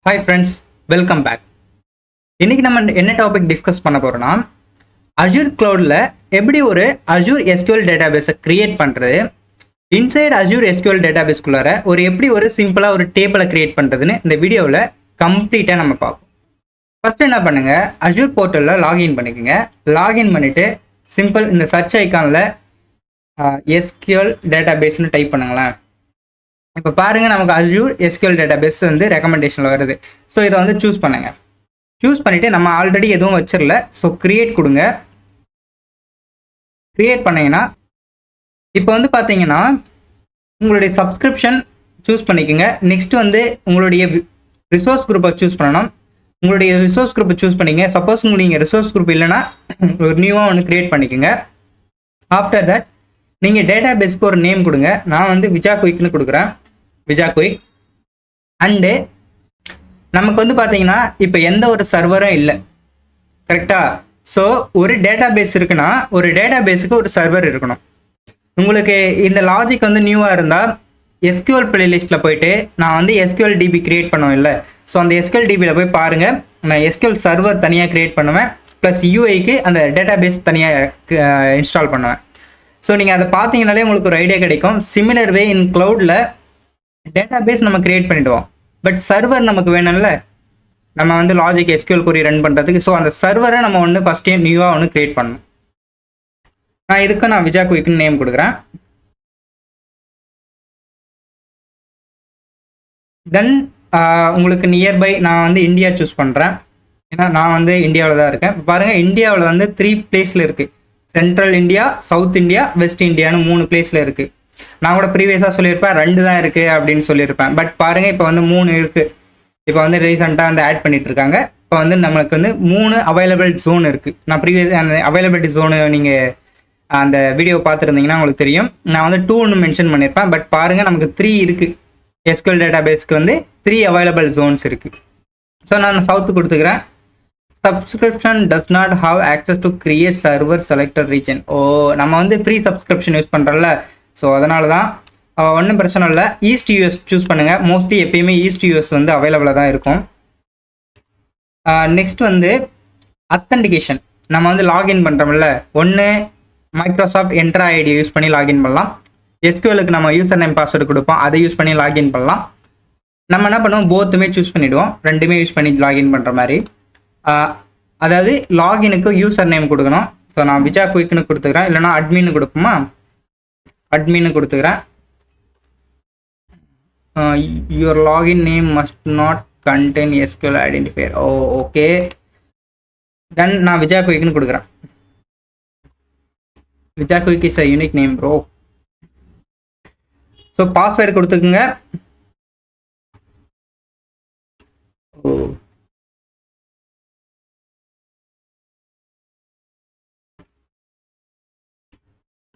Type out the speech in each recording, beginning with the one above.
Hi friends, welcome back. இன்னைக்கு நம்ம என்ன டாபிக் டிஸ்கஸ் பண்ண போறோம்னா, அஜூர் கிளவுடில் எப்படி ஒரு அஜூர் எஸ்கியூஎல் டேட்டாபேஸை கிரியேட் பண்ணுறது, இன்சைட் அஜூர் எஸ்கியூஎல் டேட்டாபேஸ்குள்ளார எப்படி ஒரு சிம்பிளாக ஒரு டேபிளை கிரியேட் பண்ணுறதுன்னு இந்த வீடியோவில் கம்ப்ளீட்டாக நம்ம பார்ப்போம். ஃபர்ஸ்ட் என்ன பண்ணுங்க, அஜூர் போர்ட்டலில் லாகின் பண்ணிக்கோங்க. லாகின் பண்ணிட்டு சிம்பிள் இந்த சர்ச் ஐக்கானில் எஸ்கியூஎல் டேட்டாபேஸ்னு டைப் பண்ணுங்களேன். இப்போ பாருங்க, நமக்கு அஜூர் எஸ்கியூஎல் டேட்டாபேஸ் வந்து ரெக்கமெண்டேஷனில் வருது. ஸோ இதை வந்து சூஸ் பண்ணுங்க. சூஸ் பண்ணிட்டு நம்ம ஆல்ரெடி எதுவும் வச்சிடல, ஸோ கிரியேட் கொடுங்க. கிரியேட் பண்ணீங்கன்னா இப்போ வந்து பார்த்தீங்கன்னா உங்களுடைய சப்ஸ்கிரிப்ஷன் சூஸ் பண்ணிக்கோங்க. நெக்ஸ்ட் வந்து உங்களுடைய ரிசோர்ஸ் குரூப்பை சூஸ் பண்ணணும். உங்களுடைய ரிசோர்ஸ் குரூப்பை சூஸ் பண்ணிங்க. சப்போஸ் நீங்கள் ரிசோர்ஸ் குரூப் இல்லைன்னா ஒரு நியூவாக ஒன்று கிரியேட் பண்ணிக்கோங்க. ஆஃப்டர் தட் நீங்கள் டேட்டா பேஸ்க்கு ஒரு நேம் கொடுங்க. நான் வந்து விஜா குயிக்னு கொடுக்குறேன், விஜா குயிக். அண்டு நமக்கு வந்து பார்த்தீங்கன்னா இப்போ எந்த ஒரு சர்வரும் இல்லை, கரெக்டாக? ஸோ ஒரு டேட்டா பேஸ் இருக்குன்னா ஒரு டேட்டா பேஸுக்கு ஒரு சர்வர் இருக்கணும். உங்களுக்கு இந்த லாஜிக் வந்து நியூவாக இருந்தால் எஸ்கியூஎல் பிளேலிஸ்ட்டில் போயிட்டு நான் வந்து எஸ்கியூஎல் டிபி கிரியேட் பண்ணுவேன் இல்லை, ஸோ அந்த எஸ்கியூஎல் டிபியில் போய் பாருங்கள். நான் எஸ்கியூஎல் சர்வர் தனியாக கிரியேட் பண்ணுவேன், ப்ளஸ் யூஐக்கு அந்த டேட்டா பேஸ் தனியாக இன்ஸ்டால் பண்ணுவேன். ஸோ நீங்கள் அதை பார்த்தீங்கனாலே உங்களுக்கு ஒரு ஐடியா கிடைக்கும். சிமிலர் வே இன் க்ளவுடில் டேட்டா பேஸ் நம்ம கிரியேட் பண்ணிவிடுவோம், பட் சர்வர் நமக்கு வேணும்ல, நம்ம வந்து லாஜிக் எஸ்கியூஎல் கொரி ரன் பண்ணுறதுக்கு. ஸோ அந்த சர்வரை நம்ம ஒன்று ஃபஸ்ட்டே நியூவாக ஒன்று கிரியேட் பண்ணணும். நான் விஜா குயிக்னு நேம் கொடுக்குறேன். தென் உங்களுக்கு நியர்பை நான் வந்து இந்தியா சூஸ் பண்ணுறேன், ஏன்னா நான் வந்து இந்தியாவில் தான் இருக்கேன். பாருங்கள், இந்தியாவில் வந்து 3 பிளேஸில் இருக்குது. Central India, south India, west இந்தியான்னு 3 பிளேஸில் இருக்குது. நான் கூட ப்ரீவியஸாக சொல்லியிருப்பேன் 2 தான் இருக்குது அப்படின்னு சொல்லியிருப்பேன். பட் பாருங்கள், இப்போ வந்து 3 இருக்குது. இப்போ வந்து ரீசெண்டாக வந்து ஆட் பண்ணிட்டு இருக்காங்க. இப்போ வந்து நம்மளுக்கு வந்து 3 அவைலபிள் ஜோன் இருக்குது. நான் ப்ரீவியஸ் அந்த அவைலபிலிட்டி ஜோனு நீங்கள் அந்த வீடியோ பார்த்துருந்தீங்கன்னா உங்களுக்கு தெரியும். நான் வந்து 2ன்னு மென்ஷன் பண்ணியிருப்பேன். பட் பாருங்கள், நமக்கு 3 இருக்குது. எஸ்கியூஎல் டேட்டா பேஸ்க்கு வந்து 3 அவைலபிள் ஜோன்ஸ் இருக்குது. ஸோ நான் சவுத்து கொடுத்துக்கிறேன். Subscription does not have access to create server selected region. நம்ம வந்து ஃப்ரீ சப்ஸ்கிரிப்ஷன் யூஸ் பண்ணுறோம்ல, ஸோ அதனால தான் ஒன்றும் பிரச்சனை இல்லை. ஈஸ்ட் யூஎஸ் சூஸ் பண்ணுங்கள். மோஸ்ட்லி எப்பயுமே ஈஸ்ட் யூஎஸ் வந்து அவைலபிளாக தான் இருக்கும். நெக்ஸ்ட் வந்து அத்தன்டிகேஷன். நம்ம வந்து லாகின் பண்ணுறோம்ல, ஒன்று மைக்ரோசாஃப்ட் என்ட்ரா ஐடி யூஸ் பண்ணி லாகின் பண்ணலாம். எஸ்கியூஎலுக்கு நம்ம யூசர் நேம் பாஸ்வேர்டு கொடுப்போம், அதை யூஸ் பண்ணி லாகின் பண்ணலாம். நம்ம என்ன பண்ணுவோம், போத்துமே சூஸ் பண்ணிவிடுவோம், ரெண்டுமே யூஸ் பண்ணி லாகின் பண்ணுற மாதிரி. அதாவது லாகினுக்கு யூசர் நேம் கொடுக்கணும். ஸோ நான் விஜா குயிக்னு கொடுத்துக்கிறேன், இல்லைனா அட்மின்னு கொடுப்போமா, அட்மின்னு கொடுத்துக்கிறேன். Your login name must not contain SQL identifier. Okay. Then நான் விஜா குயிக்னு கொடுக்குறேன். Vija quick is a unique name bro. So password கொடுத்துக்குங்க.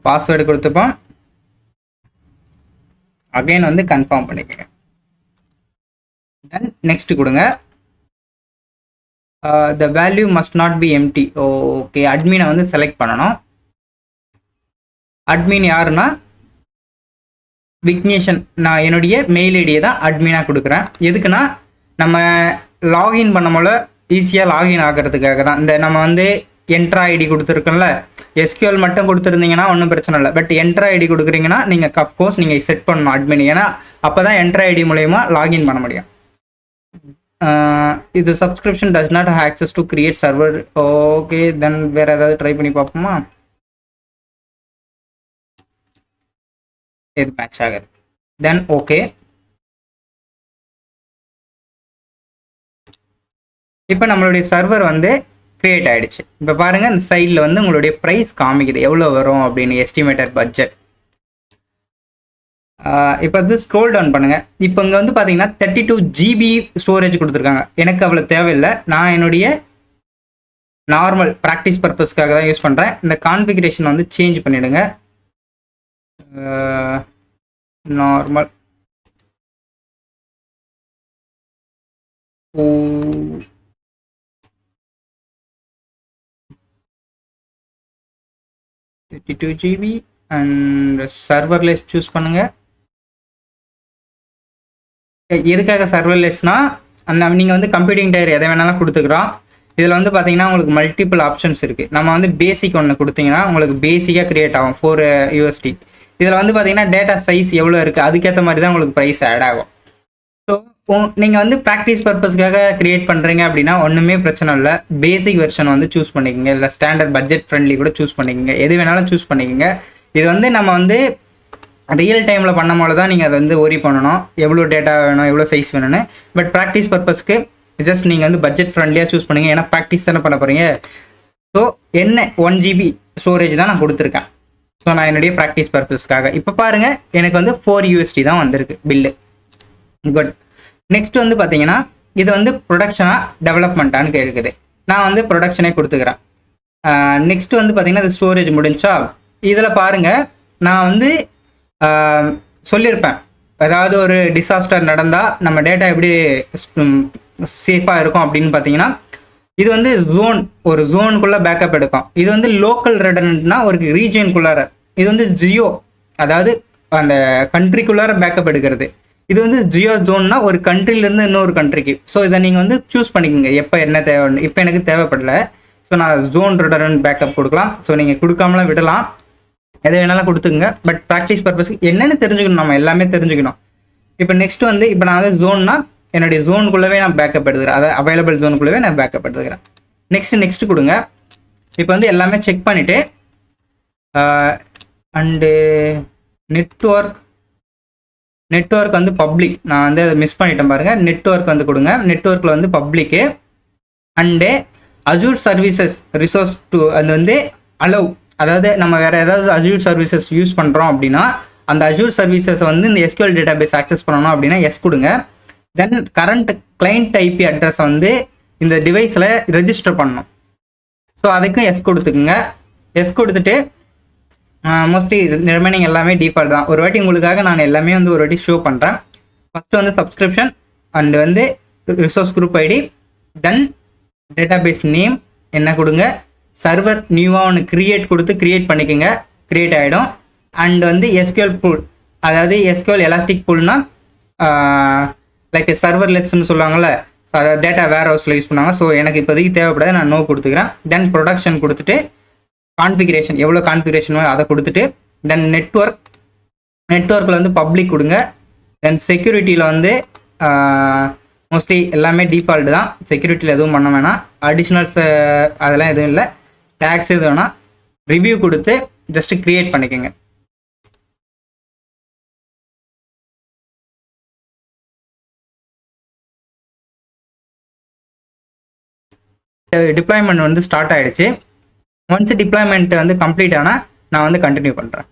பாஸ்வேர்டு கொடுத்துப்போம். அகைன் வந்து கன்ஃபார்ம் பண்ணிக்கோங்க. தென் நெக்ஸ்ட் கொடுங்க. The value must not be empty. Okay, அட்மினை வந்து செலக்ட் பண்ணணும். அட்மின் யாருன்னா விக்னேஷன். நான் என்னுடைய மெயில் ஐடியை தான் அட்மினாக கொடுக்குறேன். எதுக்குன்னா நம்ம லாகின் பண்ணும்போது ஈஸியாக லாகின் ஆகிறதுக்காக தான். இந்த நம்ம வந்து என்ட்ரா ஐடி கொடுத்துருக்கோம்ல, எஸ்கியூஎல் மட்டும் கொடுத்துருந்தீங்கன்னா ஒன்றும் பிரச்சனை இல்லை. பட் என்ட்ரா ஐடி கொடுக்குறீங்கன்னா நீங்கள் அஃப்கோர்ஸ் நீங்கள் செட் பண்ணணும் அட்மின், ஏன்னா அப்போ தான் என்ட்ரா ஐடி மூலயமா லாகின் பண்ண முடியும். இது subscription does not have access to create server. Okay, then வேறு ஏதாவது ட்ரை பண்ணி பார்ப்போமா, எது மேட்ச் ஆகுது. Then okay. இப்போ நம்மளுடைய சர்வர் வந்து கிரியேட் ஆகிடுச்சு. இப்போ பாருங்கள், இந்த சைடில் வந்து உங்களுடைய ப்ரைஸ் காமிக்குது, எவ்வளோ வரும் அப்படின்னு, எஸ்டிமேட்டட் பட்ஜெட். இப்போ வந்து ஸ்க்ரோல் டவுன் பண்ணுங்கள். இப்போ இங்கே வந்து பார்த்தீங்கன்னா 32 GB ஸ்டோரேஜ் கொடுத்துருக்காங்க. எனக்கு அவ்வளோ தேவையில்லை, நான் என்னுடைய நார்மல் ப்ராக்டிஸ் பர்பஸ்க்காக தான் யூஸ் பண்ணுறேன். இந்த கான்ஃபிகரேஷன் வந்து சேஞ்ச் பண்ணிவிடுங்க. Normal $32 GB and serverless choose பண்ணுங்க. எதுக்காக சர்வர்லெஸ்னா அந்த நீங்கள் வந்து கம்ப்யூட்டிங் டயர் எதை வேணாலும் கொடுத்துக்கிறோம். இதில் வந்து பார்த்தீங்கன்னா உங்களுக்கு மல்டிபிள் ஆப்ஷன்ஸ் இருக்குது. நம்ம வந்து பேசிக் ஒன்று கொடுத்தீங்கன்னா உங்களுக்கு பேசிக்காக கிரியேட் ஆகும் 4 USD. இதில் வந்து பார்த்தீங்கன்னா டேட்டா சைஸ் எவ்வளோ இருக்குது அதுக்கேற்ற மாதிரி தான் உங்களுக்கு ப்ரைஸ் ஆட் ஆகும். ஸோ நீங்கள் வந்து ப்ராக்டிஸ் பர்பஸ்க்காக கிரியேட் பண்ணுறீங்க அப்படின்னா ஒன்றுமே பிரச்சனை இல்லை. பேசிக் வெர்ஷன் வந்து சூஸ் பண்ணிக்கோங்க, இல்லை ஸ்டாண்டர்ட் பட்ஜெட் ஃப்ரெண்ட்லி கூட சூஸ் பண்ணிக்கோங்க, எது வேணாலும் சூஸ் பண்ணிக்கோங்க. இது வந்து நம்ம வந்து ரியல் டைமில் பண்ணும்போது தான் நீங்கள் அதை வந்து ஒரி பண்ணணும், எவ்வளோ டேட்டா வேணும் எவ்வளோ சைஸ் வேணும்னு. பட் ப்ராக்டிஸ் பர்பஸ்க்கு ஜஸ்ட் நீங்கள் வந்து பட்ஜெட் ஃப்ரெண்ட்லியாக சூஸ் பண்ணுங்கள், ஏன்னா ப்ராக்டிஸ் தானே பண்ண போகிறீங்க. ஸோ என்ன 1 GB ஸ்டோரேஜ் தான் நான் கொடுத்துருக்கேன். ஸோ நான் என்னுடைய ப்ராக்டிஸ் பர்பஸ்க்காக இப்போ பாருங்கள் எனக்கு வந்து 4 USD தான் வந்திருக்கு பில்லு. குட். நெக்ஸ்ட் வந்து பார்த்தீங்கன்னா இது வந்து ப்ரொடக்ஷனாக டெவலப்மெண்ட்டான்னு கேட்குது. நான் வந்து ப்ரொடக்ஷனே கொடுத்துக்கிறேன். நெக்ஸ்ட் வந்து பார்த்தீங்கன்னா இது ஸ்டோரேஜ் முடிஞ்சா இதில் பாருங்கள் நான் வந்து சொல்லியிருப்பேன், அதாவது ஒரு டிசாஸ்டர் நடந்தால் நம்ம டேட்டா எப்படி சேஃபாக இருக்கும் அப்படின்னு பார்த்தீங்கன்னா இது வந்து ஒரு ஜோனுக்குள்ளே பேக்கப் எடுக்கும். இது வந்து லோக்கல் ரெடனன்ட்னா ஒரு ரீஜியனுக்குள்ளார, இது வந்து ஜியோ அதாவது அந்த கண்ட்ரிக்குள்ளார பேக்கப் எடுக்கிறது. இது வந்து ஜியோ ஜோன்னா ஒரு கண்ட்ரிலேருந்து இன்னொரு கண்ட்ரிக்கு. ஸோ இதை நீங்கள் வந்து சூஸ் பண்ணிக்கோங்க எப்போ என்ன தேவை. இப்போ எனக்கு தேவைப்படல, ஸோ நான் ஜோன் ரெடனன்ட் பேக்கப் கொடுக்கலாம். ஸோ நீங்கள் கொடுக்காமலாம் விடலாம், எதை வேணாலும் கொடுத்துக்குங்க. பட் ப்ராக்டிஸ் பர்பஸ்க்கு என்னென்னு தெரிஞ்சுக்கணும், நம்ம எல்லாமே தெரிஞ்சுக்கணும். இப்போ நெக்ஸ்ட் வந்து இப்போ நான் வந்து ஜோன்னா என்னுடைய ஜோனுக்குள்ளவே நான் பேக்கப் எடுத்துக்கிறேன், அதாவது அவைலபிள் ஜோனுக்குள்ளவே நான் பேக்கப் எடுத்துக்கிறேன். நெக்ஸ்ட் கொடுங்க. இப்போ வந்து எல்லாமே செக் பண்ணிவிட்டு அண்டு நெட்வொர்க் வந்து பப்ளிக், நான் வந்து அதை மிஸ் பண்ணிட்டேன் பாருங்கள். நெட்வொர்க் வந்து கொடுங்க. நெட்வொர்க்கில் வந்து public and Azure services resource to அது வந்து அலோவ், அதாவது நம்ம வேறு ஏதாவது அஜூர் சர்வீசஸ் யூஸ் பண்ணுறோம் அப்படின்னா அந்த அஜூர் சர்வீசஸை வந்து இந்த SQL டேட்டாபேஸ் ஆக்சஸ் பண்ணணும் அப்படின்னா எஸ் கொடுங்க. தென் கரண்ட் கிளைண்ட் IP அட்ரஸ் வந்து இந்த டிவைஸில் ரெஜிஸ்டர் பண்ணணும். ஸோ அதுக்கும் எஸ் கொடுத்துக்குங்க. எஸ் கொடுத்துட்டு மோஸ்ட்லி ரிமைனிங் எல்லாமே டிஃபால்ட் தான். ஒரு வாட்டி உங்களுக்காக நான் எல்லாமே வந்து ஒரு வாட்டி ஷோ பண்ணுறேன். ஃபஸ்ட்டு வந்து சப்ஸ்கிரிப்ஷன் அண்ட் வந்து ரிசோர்ஸ் குரூப் ID, தென் டேட்டாபேஸ் நேம் என்ன கொடுங்க, சர்வர் நியூவாக ஒன்று கிரியேட் பண்ணிக்கோங்க, கிரியேட் ஆகிடும். அண்ட் வந்து SQL பூல், அதாவது SQL எலாஸ்டிக் பூல்னா லைக் சர்வர்லெஸ்ன்னு சொல்லுவாங்கள்ல, அதாவது டேட்டா வேர் ஹவுஸில் யூஸ் பண்ணுவாங்க. ஸோ எனக்கு இப்போதைக்கு தேவைப்படாது, நான் நோ கொடுத்துக்கிறேன். தென் ப்ரொடக்ஷன் கொடுத்துட்டு கான்ஃபிகரேஷன் எவ்வளோ கான்ஃபிகரேஷன் அதை கொடுத்துட்டு தென் நெட்வொர்க்கில் வந்து பப்ளிக் கொடுங்க. தென் செக்யூரிட்டியில் வந்து மோஸ்ட்லி எல்லாமே டிஃபால்ட்டு தான், செக்யூரிட்டியில் எதுவும் பண்ண வேணாம், அடிஷ்னல்ஸ் அதெல்லாம் எதுவும் இல்லை, டேக்ஸ் எதுவும் வேணாம். ரிவ்யூ கொடுத்து ஜஸ்ட்டு க்ரியேட் பண்ணிக்கோங்க. டிப்ளாய்மெண்ட் வந்து ஸ்டார்ட் ஆகிடுச்சு. ஒன்ஸ் டிப்ளாய்மெண்ட் வந்து கம்ப்ளீட் ஆனால் நான் வந்து கண்டினியூ பண்ணுறேன்.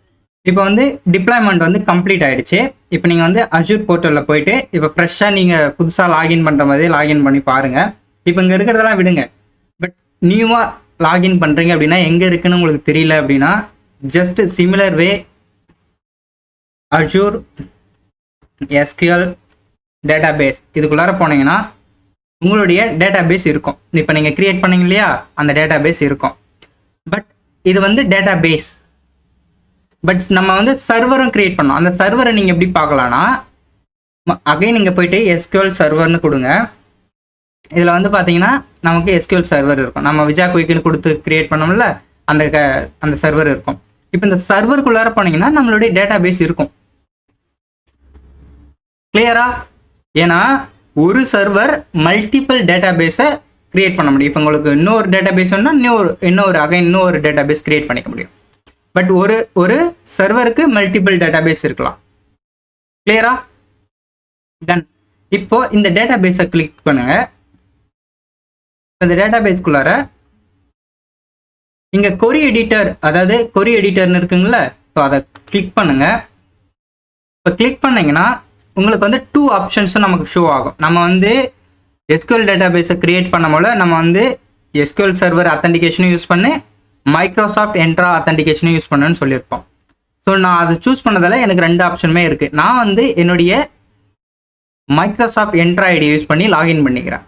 இப்போ வந்து டிப்ளாய்மெண்ட் வந்து கம்ப்ளீட் ஆகிடுச்சு. இப்போ நீங்கள் வந்து அஜூர் போர்ட்டலில் போயிட்டு இப்போ ஃப்ரெஷ்ஷாக நீங்கள் புதுசாக லாகின் பண்ணுற மாதிரி லாகின் பண்ணி பாருங்கள். இப்போ இங்கே இருக்கிறதெல்லாம் விடுங்க, பட் நியூவாக லாகின் பண்ணுறீங்க அப்படின்னா எங்கே இருக்குன்னு உங்களுக்கு தெரியல அப்படின்னா just similar way Azure SQL database இதுக்குள்ளார போனீங்கன்னா உங்களுடைய டேட்டாபேஸ் இருக்கும். இப்போ நீங்கள் கிரியேட் பண்ணீங்க இல்லையா, அந்த டேட்டாபேஸ் இருக்கும். பட் இது வந்து டேட்டாபேஸ், பட் நம்ம வந்து சர்வரும் கிரியேட் பண்ணோம். அந்த சர்வரை நீங்கள் எப்படி பார்க்கலான்னா அகைன் நீங்கள் போயிட்டு SQL சர்வர்னு கொடுங்க. இதில் வந்து பார்த்தீங்கன்னா நமக்கு SQL சர்வர் இருக்கும். நம்ம விஜா குயிக்னு கொடுத்து கிரியேட் பண்ணோம்ல, அந்த சர்வர் இருக்கும். இப்போ இந்த சர்வருக்குள்ளார போனீங்கன்னா நம்மளுடைய டேட்டாபேஸ் இருக்கும். கிளியரா? ஏன்னா ஒரு சர்வர் மல்டிபிள் டேட்டாபேஸை கிரியேட் பண்ண முடியும். இப்போ உங்களுக்கு இன்னொரு டேட்டாபேஸ் வேணும்னா இன்னொரு டேட்டாபேஸ் கிரியேட் பண்ணிக்க முடியும். பட் ஒரு சர்வருக்கு மல்டிபிள் டேட்டாபேஸ் இருக்கலாம். கிளியரா? தென் இப்போ இந்த டேட்டாபேஸை கிளிக் பண்ணுங்க. இந்த டேட்டாபேஸ்க்குள்ளார இங்கே கொரி எடிட்டர், அதாவது கொரி எடிட்டர்னு இருக்குங்களா, ஸோ அதை கிளிக் பண்ணுங்க. இப்போ கிளிக் பண்ணீங்கன்னா உங்களுக்கு வந்து 2 ஆப்ஷன்ஸும் நமக்கு ஷோ ஆகும். நம்ம வந்து SQL டேட்டாபேஸை கிரியேட் பண்ணும்போது நம்ம வந்து SQL சர்வர் அத்தன்டிகேஷனும் யூஸ் பண்ணி மைக்ரோசாஃப்ட் என்ட்ரா அத்தன்டிகேஷனும் யூஸ் பண்ணுன்னு சொல்லியிருப்போம். ஸோ நான் அதை சூஸ் பண்ணதில் எனக்கு 2 ஆப்ஷனுமே இருக்குது. நான் வந்து என்னுடைய மைக்ரோசாஃப்ட் என்ட்ரா ஐடி யூஸ் பண்ணி லாகின் பண்ணிக்கிறேன்.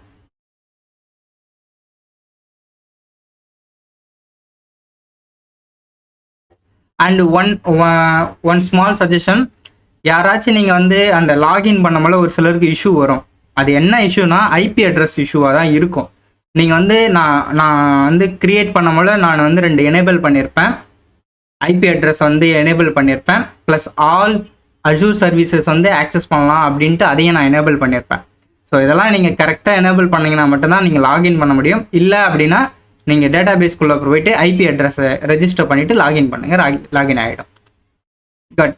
அண்ட் ஒன் ஸ்மால் சஜஷன், யாராச்சும் நீங்கள் வந்து அந்த லாகின் பண்ணும்போது ஒரு சிலருக்கு இஷ்யூ வரும். அது என்ன இஷ்யூனா ஐபி அட்ரஸ் இஷ்யூவாக தான் இருக்கும். நீங்கள் வந்து நான் வந்து கிரியேட் பண்ணும்போது நான் வந்து 2 எனேபிள் பண்ணியிருப்பேன். ஐபி அட்ரஸ் வந்து எனேபிள் பண்ணியிருப்பேன், ப்ளஸ் ஆல் அஜூர் சர்வீசஸ் வந்து ஆக்சஸ் பண்ணலாம் அப்படின்ட்டு அதையும் நான் எனேபிள் பண்ணியிருப்பேன். ஸோ இதெல்லாம் நீங்கள் கரெக்டாக எனேபிள் பண்ணிங்கன்னா மட்டும்தான் நீங்கள் லாகின் பண்ண முடியும். இல்லை அப்படின்னா நீங்கள் டேட்டா பேஸ்க்குள்ளே போயிட்டு ஐபி அட்ரஸை ரெஜிஸ்டர் பண்ணிவிட்டு லாகின் பண்ணுங்கள், லாகின் ஆகிடும். குட்.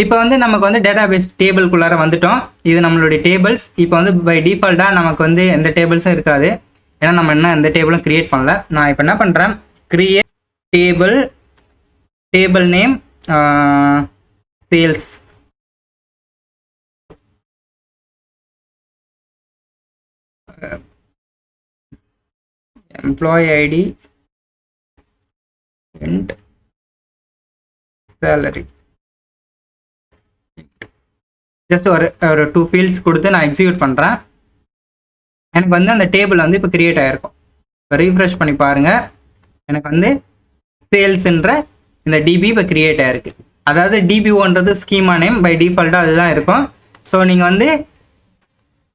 இப்போ வந்து நமக்கு வந்து டேட்டா பேஸ் டேபிள்குள்ளார வந்துட்டோம். இது நம்மளுடைய டேபிள்ஸ். இப்போ வந்து பை டிஃபால்ட்டாக நமக்கு வந்து எந்த டேபிள்ஸும் இருக்காது, ஏன்னா நம்ம என்ன எந்த டேபிளும் கிரியேட் பண்ணல. நான் இப்போ என்ன பண்ணுறேன், create table name sales, employee ID and salary. Just ஒரு 2 ஃபீல்ட்ஸ் கொடுத்து நான் எக்ஸிக்யூட் பண்ணுறேன். எனக்கு வந்து அந்த டேபிள் வந்து இப்போ கிரியேட் ஆகிருக்கும். இப்போ ரீஃப்ரெஷ் பண்ணி பாருங்கள், எனக்கு வந்து சேல்ஸ்ன்ற இந்த டிபி இப்போ கிரியேட் ஆகிருக்கு. அதாவது டிபிஓன்றது ஸ்கீமா நேம், பை டிஃபால்ட்டாக அதுதான் இருக்கும். ஸோ நீங்கள் வந்து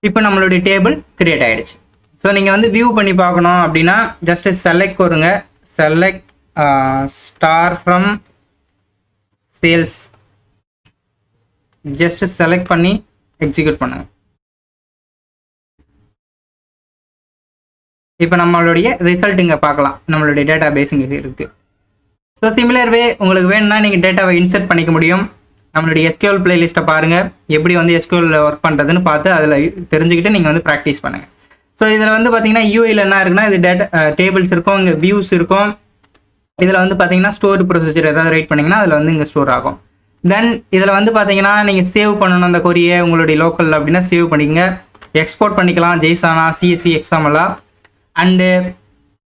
இப்போ நம்மளுடைய டேபிள் கிரியேட் ஆகிடுச்சு. ஸோ நீங்கள் வந்து வியூ பண்ணி பார்க்கணும் அப்படின்னா ஜஸ்ட் செலக்ட் வருங்க, select star from sales, just select பண்ணி எக்ஸிக்யூட் பண்ணுங்க. இப்போ நம்மளுடைய ரிசல்ட் இங்கே பார்க்கலாம், நம்மளுடைய டேட்டா பேஸ் இங்கே இருக்கு. ஸோ சிமிலர் வே உங்களுக்கு வேணும்னா நீங்கள் டேட்டாவை இன்சர்ட் பண்ணிக்க முடியும். நம்மளுடைய எஸ்கியூஎல் பிளேலிஸ்ட்டை பாருங்கள், எப்படி வந்து எஸ்கியூஎல் ஒர்க் பண்ணுறதுன்னு பார்த்து அதில் தெரிஞ்சுக்கிட்டு நீங்கள் வந்து ப்ராக்டிஸ் பண்ணுங்கள். ஸோ இதில் வந்து பார்த்தீங்கன்னா யூஐயில் என்ன இருக்குன்னா, இது டேட்டா டேபிள்ஸ் இருக்கும், இங்கே வியூஸ் இருக்கும். இதில் வந்து பார்த்தீங்கன்னா ஸ்டோர் ப்ரொசீஜர் ஏதாவது ரைட் பண்ணிங்கன்னா அதில் வந்து இங்கே ஸ்டோர் ஆகும். தென் இதில் வந்து பார்த்தீங்கன்னா நீங்கள் சேவ் பண்ணணும் அந்த கொரியை உங்களுடைய லோக்கல் அப்படின்னா சேவ் பண்ணிக்கங்க, எக்ஸ்போர்ட் பண்ணிக்கலாம் ஜெய்சானா, சிஎஸ்சி, எக்ஸாமலா. அண்டு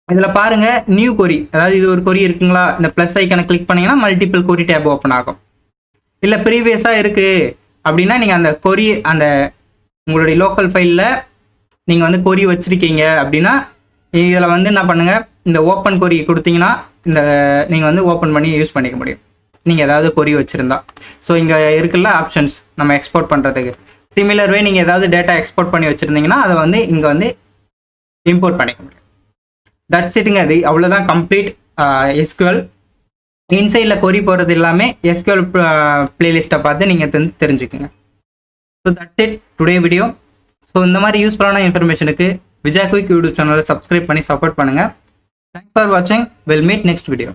இதில் பாருங்கள் நியூ கொரி, அதாவது இது ஒரு கொரி இருக்குங்களா, இந்த ப்ளஸ் ஐக்கனை கிளிக் பண்ணிங்கன்னா மல்டிபிள் கொரி டேப் ஓப்பன் ஆகும். இல்லை ப்ரீவியஸாக இருக்குது அப்படின்னா நீங்கள் அந்த கொரி அந்த உங்களுடைய லோக்கல் ஃபைலில் நீங்கள் வந்து கொரி வச்சுருக்கீங்க அப்படின்னா இதில் வந்து என்ன பண்ணுங்கள், இந்த ஓப்பன் கொரி கொடுத்தீங்கன்னா இந்த நீங்கள் வந்து ஓப்பன் பண்ணி யூஸ் பண்ணிக்க முடியும், நீங்கள் ஏதாவது கொரி வச்சுருந்தா. ஸோ இங்கே இருக்குல்ல ஆப்ஷன்ஸ் நம்ம எக்ஸ்போர்ட் பண்ணுறதுக்கு. சிமிலர் வே நீங்கள் ஏதாவது டேட்டா எக்ஸ்போர்ட் பண்ணி வச்சுருந்தீங்கன்னா அதை வந்து இங்கே வந்து இம்போர்ட் பண்ணிக்க முடியும். தட்ஸ் இட்டுங்க, அது அவ்வளோதான் கம்ப்ளீட் எஸ்கியூஎல். இன்சைடில் கொரி போகிறது எல்லாமே எஸ்கியூஎல் பிளேலிஸ்ட்டை பார்த்து நீங்கள் தெரிஞ்சுக்குங்க. So that's it today video. So இந்த மாதிரி யூஸ்ஃபுல்லான இன்ஃபர்மேஷனுக்கு விஜய் குயிக் யூடியூப் சேனலை சப்ஸ்கிரைப் பண்ணி சப்போர்ட் பண்ணுங்கள். தேங்க்ஸ் ஃபார் வாட்சிங். Will meet next video.